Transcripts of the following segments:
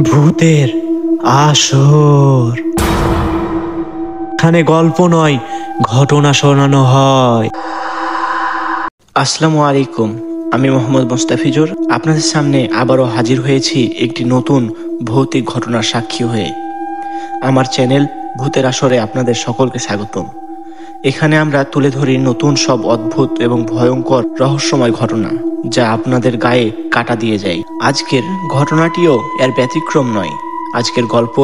ভূতের আসর। এখানে গল্প নয়, ঘটনা শোনানো হয়। আসসালামু আলাইকুম, আমি মোহাম্মদ মোস্তাফিজুর আপনাদের সামনে আবারও হাজির হয়েছি একটি নতুন ভৌতিক ঘটনার সাক্ষী হয়ে। আমার চ্যানেল ভূতের আসরে আপনাদের সকলকে স্বাগতম। এখানে আমরা তুলে ধরি নতুন সব অদ্ভুত এবং ভয়ঙ্কর রহস্যময় ঘটনা, যা আপনাদের গায়ে কাটা দিয়ে যায়। আজকের ঘটনাটিও এর ব্যতিক্রম নয়। আজকের গল্প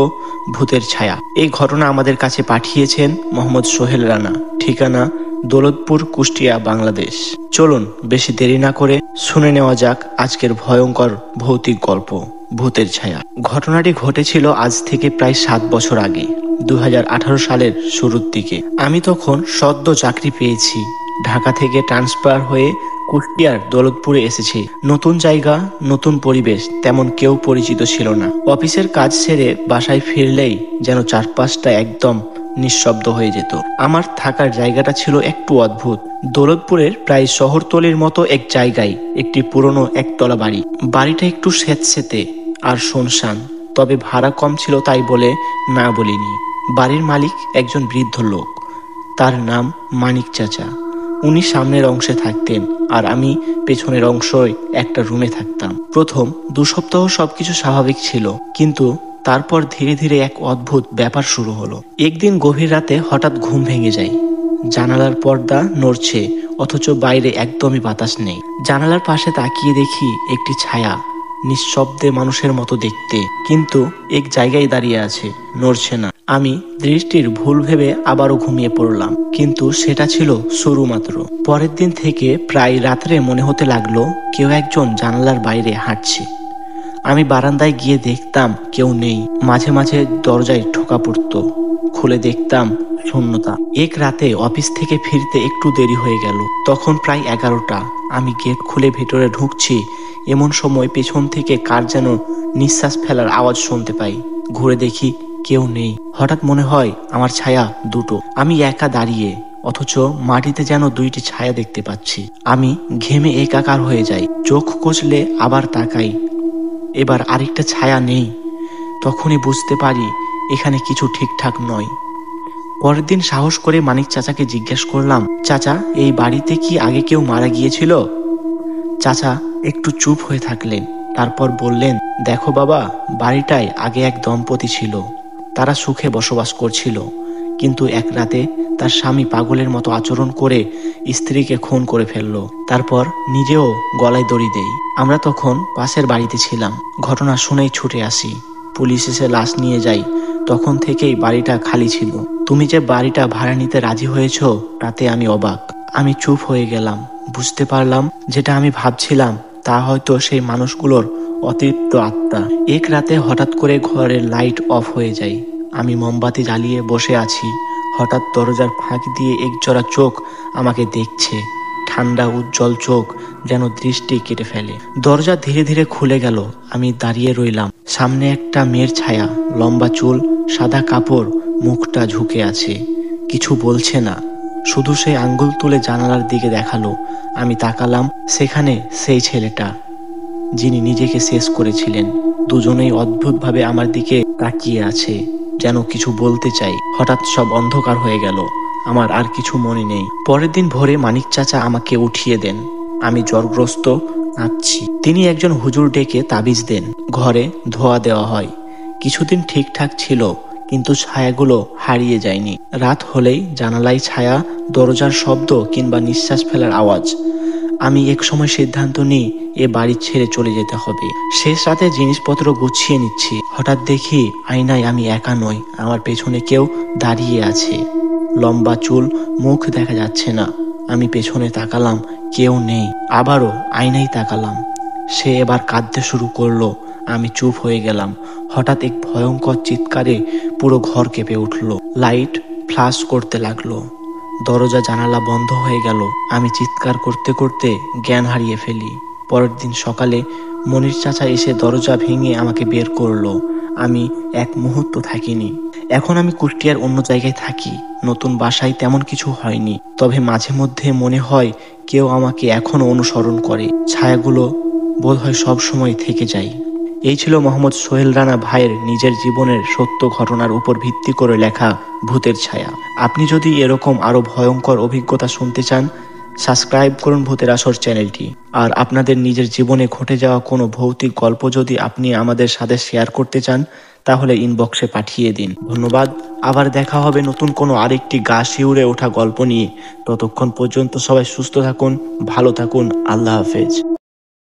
ভূতের ছায়া। এই ঘটনা আমাদের কাছে পাঠিয়েছেন মোহাম্মদ সোহেল রানা, ঠিকানা দৌলতপুর, কুষ্টিয়া, বাংলাদেশ। চলুন বেশি দেরি না করে শুনে নেওয়া যাক আজকের ভয়ঙ্কর ভৌতিক গল্প ভূতের ছায়া। ঘটনাটি ঘটেছিল আজ থেকে প্রায় 7 বছর আগে, 2018 সালের শুরুর দিকে। আমি তখন সদ্য চাকরি পেয়েছি। ঢাকা থেকে ট্রান্সফার হয়ে কুষ্টিয়ার দৌলতপুরে এসেছি। নতুন জায়গা, নতুন পরিবেশ, তেমন কেউ পরিচিত ছিল না। অফিসের কাজ সেরে বাসায় ফিরলেই যেন চারপাশটা একদম নিঃশব্দ হয়ে যেত। আমার থাকার জায়গাটা ছিল একটু অদ্ভুত। দৌলতপুরের প্রায় শহরতলির মতো এক জায়গায় একটি পুরনো একতলা বাড়ি। বাড়িটা একটু স্যাঁতসেঁতে আর শুনশান, তবে ভাড়া কম ছিল তাই বলে না বলিনি। বাড়ির মালিক একজন বৃদ্ধ লোক, তার নাম মানিক চাচা। উনি সামনের অংশে থাকতেন আর আমি পেছনের অংশে একটা রুমে থাকতাম। প্রথম 2 সপ্তাহ সবকিছু স্বাভাবিক ছিল, কিন্তু তারপর ধীরে ধীরে এক অদ্ভুত ব্যাপার শুরু হলো। একদিন গভীর রাতে হঠাৎ ঘুম ভেঙে যায়। জানালার পর্দা নড়ছে, অথচ বাইরে একদমই বাতাস নেই। জানালার পাশে তাকিয়ে দেখি একটি ছায়া, নিঃশব্দে মানুষের মতো দেখতে, কিন্তু এক জায়গায় দাঁড়িয়ে আছে, নড়ছে না। আমি দৃষ্টির ভুল ভেবে আবারও ঘুমিয়ে পড়লাম, কিন্তু সেটা ছিল শুরু মাত্র। পরের দিন থেকে প্রায় রাত্রে মনে হতে লাগলো কেউ একজন জানালার বাইরে হাঁটছে। আমি বারান্দায় গিয়ে দেখতাম কেউ নেই। মাঝে মাঝে দরজায় ঠোকা পড়তো, খুলে দেখতাম শূন্যতা। এক রাতে অফিস থেকে ফিরতে একটু দেরি হয়ে গেল, তখন প্রায় 11টা। আমি গেট খুলে ভেতরে ঢুকছি, এমন সময় পেছন থেকে কার যেন নিঃশ্বাস ফেলার আওয়াজ শুনতে পাই। ঘুরে দেখি কেউ নেই। হঠাৎ মনে হয় আমার ছায়া দুটো। আমি একা দাঁড়িয়ে, অথচ মাটিতে যেন 2টি ছায়া দেখতে পাচ্ছি। আমি ঘেমে একাকার হয়ে যাই। চোখ কচলে আবার তাকাই, এবার আরেকটা ছায়া নেই। তখনই বুঝতে পারি এখানে কিছু ঠিকঠাক নয়। পরের দিন সাহস করে মানিক চাচাকে জিজ্ঞেস করলাম, চাচা, এই বাড়িতে কি আগে কেউ মারা গিয়েছিল? চাচা একটু চুপ হয়ে থাকলেন, তারপর বললেন, দেখো বাবা, বাড়িটায় আগে এক দম্পতি ছিল। তারা সুখে বসবাস করছিল, কিন্তু এক রাতে তার স্বামী পাগলের মতো আচরণ করে স্ত্রীকে খুন করে ফেললো। তারপর নিজেও গলায় দড়ি দেয়। আমরা তখন পাশের বাড়িতে ছিলাম। ঘটনা শুনেই ছুটে আসি। পুলিশ এসে লাশ নিয়ে যায়। তখন থেকেই বাড়িটা খালি ছিল। তুমি যে বাড়িটা ভাড়া নিতে রাজি হয়েছ, তাতে আমি অবাক। আমি চুপ হয়ে গেলাম। বুঝতে পারলাম যেটা আমি ভাবছিলাম তা হয়তো সেই মানুষগুলোর অতৃপ্ত আত্মা। এক রাতে হঠাৎ করে ঘরের লাইট অফ হয়ে যায়। আমি মোমবাতি জ্বালিয়ে বসে আছি। হঠাৎ দরজার ফাঁক দিয়ে একজোড়া চোখ আমাকে দেখছে। ঠান্ডা উজ্জ্বল চোখ, যেন দৃষ্টি কেটে ফেলে। দরজা ধীরে ধীরে খুলে গেল। আমি দাঁড়িয়ে রইলাম। সামনে একটা মেয়ের ছায়া, লম্বা চুল, সাদা কাপড়, মুখটা ঝুঁকে আছে। কিছু বলছে না, শুধু সে আঙ্গুল তুলে জানালার দিকে দেখালো। আমি তাকালাম। সেখানে সেই ছেলেটা, যিনি নিজেকে শেষ করেছিলেন। দুজনেই অদ্ভুতভাবে আমার দিকে তাকিয়ে আছে, যেন কিছু বলতে চাই। হঠাৎ সব অন্ধকার হয়ে গেল। আমার আর কিছু মনে নেই। পরের দিন ভোরে মানিক চাচা আমাকে উঠিয়ে দেন। আমি জ্বরগ্রস্ত, কাঁদছি। তিনি একজন হুজুর ডেকে তাবিজ দেন। ঘরে ধোয়া দেওয়া হয়। কিছুদিন ঠিকঠাক ছিল, কিন্তু ছায়াগুলো হারিয়ে যায়নি। রাত হলেই জানালায় ছায়া, দরজার শব্দ কিংবা নিঃশ্বাস ফেলার আওয়াজ। আমি এক সময় সিদ্ধান্ত নিই এ বাড়ি ছেড়ে চলে যেতে হবে। শেষ রাতে জিনিসপত্র গুছিয়ে নিচ্ছি। হঠাৎ দেখি আয়নায় আমি একা নই, আমার পেছনে কেউ দাঁড়িয়ে আছে। লম্বা চুল, মুখ দেখা যাচ্ছে না। আমি পেছনে তাকালাম, কেউ নেই। আবারও আয়নায় তাকালাম। সে এবার কাঁদতে শুরু করলো। আমি চুপ হয়ে গেলাম। হঠাৎ এক ভয়ঙ্কর চিৎকারে পুরো ঘর কেঁপে উঠল। লাইট ফ্লাশ করতে লাগলো। দরজা জানালা বন্ধ হয়ে গেল। আমি চিৎকার করতে করতে জ্ঞান হারিয়ে ফেলি। পরের দিন সকালে মনির চাচা এসে দরজা ভেঙে আমাকে বের করলো। আমি এক মুহূর্ত থাকিনি। এখন আমি কুষ্টিয়ার অন্য জায়গায় থাকি। নতুন বাসায় তেমন কিছু হয়নি, তবে মাঝে মধ্যে মনে হয় কেউ আমাকে এখনো অনুসরণ করে। ছায়াগুলো বোধহয় সব সময় থেকে যায়। এই ছিল মোহাম্মদ সোহেল রানা ভাইয়ের নিজের জীবনের সত্য ঘটনার উপর ভিত্তি করে লেখা ভূতের ছায়া। আপনি যদি এরকম আরো ভয়ঙ্কর অভিজ্ঞতা শুনতে চান, সাবস্ক্রাইব করুন ভূতের আসর চ্যানেলটি। আর আপনাদের নিজের জীবনে ঘটে যাওয়া কোনো ভৌতিক গল্প যদি আপনি আমাদের সাথে শেয়ার করতে চান, তাহলে ইনবক্সে পাঠিয়ে দিন। ধন্যবাদ। আবার দেখা হবে নতুন কোনো আরেকটি গা শিউরে ওঠা গল্প নিয়ে। ততক্ষণ পর্যন্ত সবাই সুস্থ থাকুন, ভালো থাকুন। আল্লাহ হাফেজ।